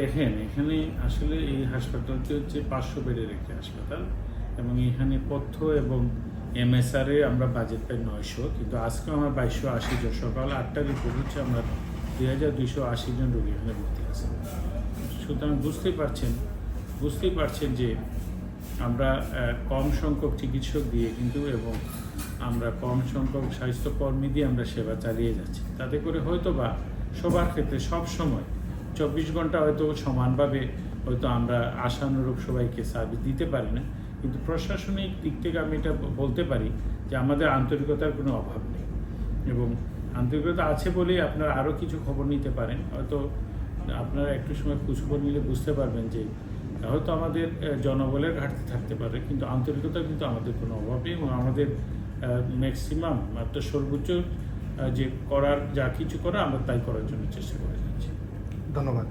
দেখেন এখানে আসলে এই হাসপাতালটি হচ্ছে 500 বেডের একটি হাসপাতাল এবং এখানে পথ্য এবং এমএসআরে আমরা বাজেট পাই 900, কিন্তু আজকে আমরা 2280 জন, সকাল 8টার রিপোর্ট হচ্ছে আমরা 2280 জন রোগী এখানে ভর্তি আছে। সুতরাং বুঝতেই পারছেন যে আমরা কম সংখ্যক চিকিৎসক দিয়ে কিন্তু এবং আমরা কম সংখ্যক স্বাস্থ্যকর্মী দিয়ে আমরা সেবা চালিয়ে যাচ্ছি। তাতে করে হয়তো বা সবার ক্ষেত্রে সব সময় 24 ঘন্টা হয়তো সমানভাবে হয়তো আমরা আশানুরূপ সবাইকে সার্ভিস দিতে পারি না, কিন্তু প্রশাসনিক দিক থেকে আমি এটা বলতে পারি যে আমাদের আন্তরিকতার কোনো অভাব নেই এবং আন্তরিকতা আছে বলেই আপনারা আরও কিছু খবর নিতে পারেন। হয়তো আপনারা একটু সময় খোঁজখবর নিলে বুঝতে পারবেন যে হয়তো আমাদের জনবলের ঘাটতি থাকতে পারে, কিন্তু আন্তরিকতা কিন্তু আমাদের কোনো অভাব নেই এবং আমাদের ম্যাক্সিমাম সর্বোচ্চ যে করার যা কিছু করা আমরা তাই করার জন্য চেষ্টা করে যাচ্ছি। ধন্যবাদ।